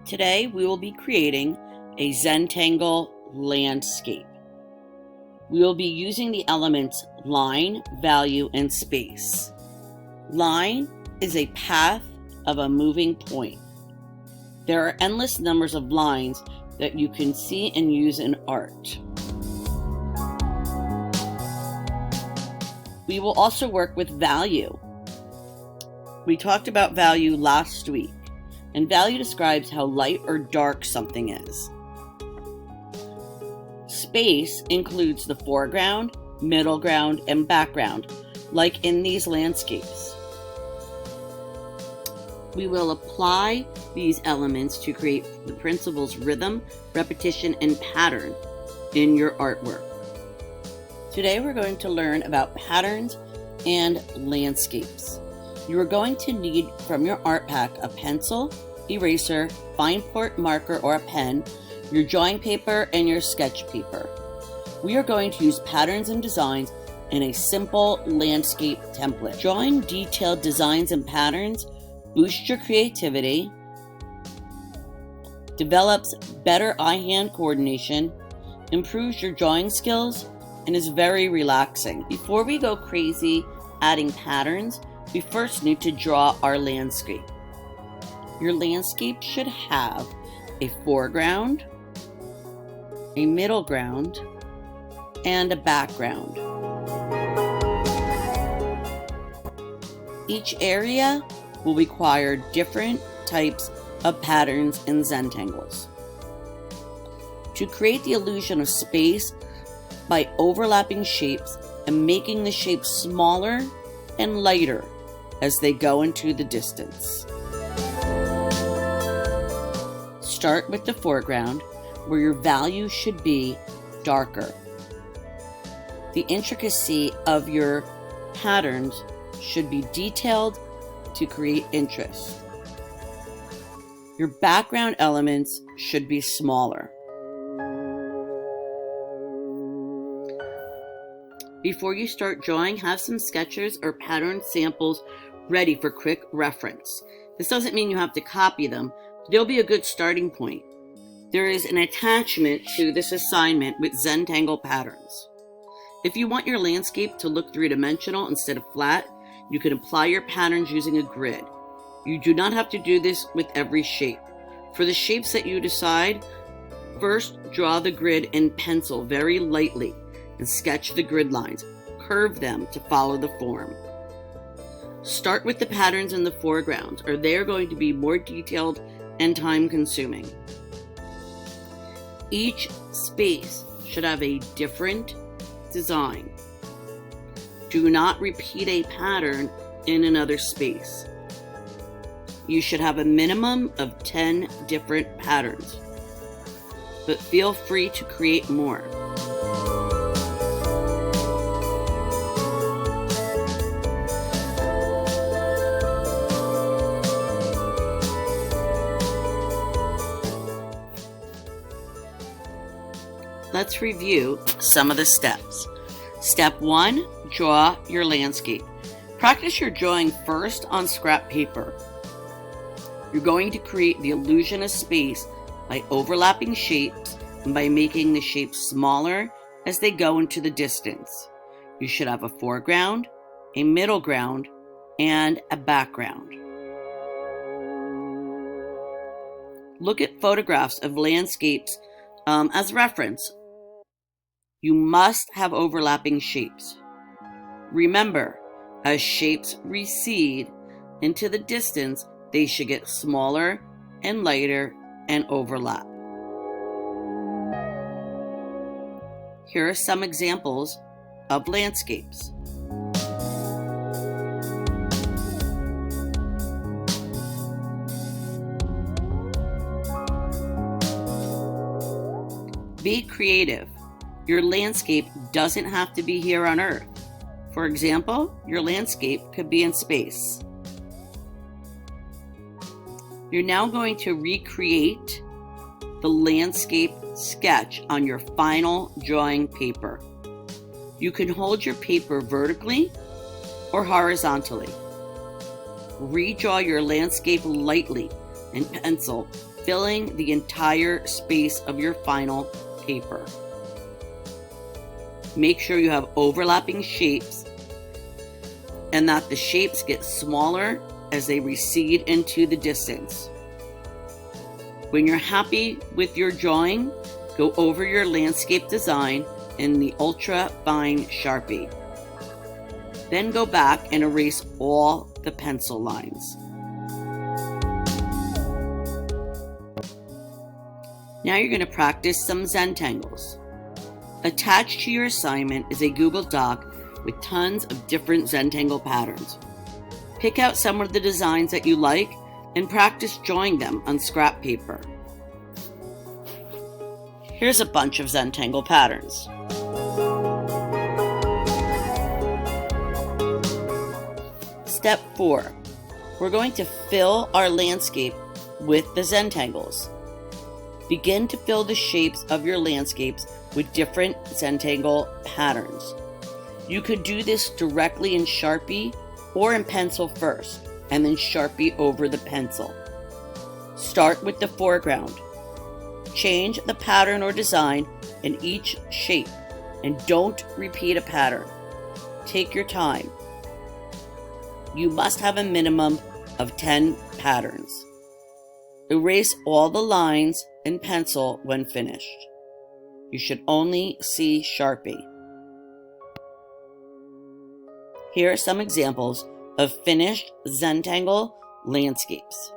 Today we will be creating a Zentangle landscape. We will be using the elements line, value, and space. Line is a path of a moving point. There are endless numbers of lines that you can see and use in art. We will also work with value. We talked about value last week, and value describes how light or dark something is. Space includes the foreground, middle ground, and background, like in these landscapes. We will apply these elements to create the principles rhythm, repetition, and pattern in your artwork. Today we're going to learn about patterns and landscapes. You are going to need from your art pack a pencil, eraser, fine point marker or a pen, your drawing paper, and your sketch paper. We are going to use patterns and designs in a simple landscape template. Drawing detailed designs and patterns boosts your creativity, develops better eye-hand coordination, improves your drawing skills, and is very relaxing. Before we go crazy adding patterns, we first need to draw our landscape. Your landscape should have a foreground, a middle ground, and a background. Each area will require different types of patterns and Zentangles. To create the illusion of space by overlapping shapes and making the shapes smaller and lighter as they go into the distance. Start with the foreground, where your value should be darker. The intricacy of your patterns should be detailed to create interest. Your background elements should be smaller. Before you start drawing, have some sketches or pattern samples ready for quick reference. This doesn't mean you have to copy them, but they'll be a good starting point. There is an attachment to this assignment with Zentangle patterns. If you want your landscape to look three-dimensional instead of flat, you can apply your patterns using a grid. You do not have to do this with every shape. For the shapes that you decide, first draw the grid in pencil very lightly and sketch the grid lines. Curve them to follow the form. Start with the patterns in the foreground, or they are going to be more detailed and time-consuming. Each space should have a different design. Do not repeat a pattern in another space. You should have a minimum of 10 different patterns, but feel free to create more. Let's review some of the steps. Step 1, draw your landscape. Practice your drawing first on scrap paper. You're going to create the illusion of space by overlapping shapes and by making the shapes smaller as they go into the distance. You should have a foreground, a middle ground, and a background. Look at photographs of landscapes as reference. You must have overlapping shapes. Remember, as shapes recede into the distance, they should get smaller and lighter and overlap. Here are some examples of landscapes. Be creative. Your landscape doesn't have to be here on Earth. For example, your landscape could be in space. You're now going to recreate the landscape sketch on your final drawing paper. You can hold your paper vertically or horizontally. Redraw your landscape lightly in pencil filling the entire space of your final paper. Make sure you have overlapping shapes and that the shapes get smaller as they recede into the distance. When you're happy with your drawing, go over your landscape design in the ultra fine Sharpie. Then go back and erase all the pencil lines. Now you're going to practice some Zentangles. Attached to your assignment is a Google Doc with tons of different Zentangle patterns. Pick out some of the designs that you like and practice drawing them on scrap paper. Here's a bunch of Zentangle patterns. Step 4. We're going to fill our landscape with the Zentangles. Begin to fill the shapes of your landscapes with different Zentangle patterns. You could do this directly in Sharpie or in pencil first, and then Sharpie over the pencil. Start with the foreground. Change the pattern or design in each shape, and don't repeat a pattern. Take your time. You must have a minimum of 10 patterns. Erase all the lines in pencil when finished. You should only see Sharpie. Here are some examples of finished Zentangle landscapes.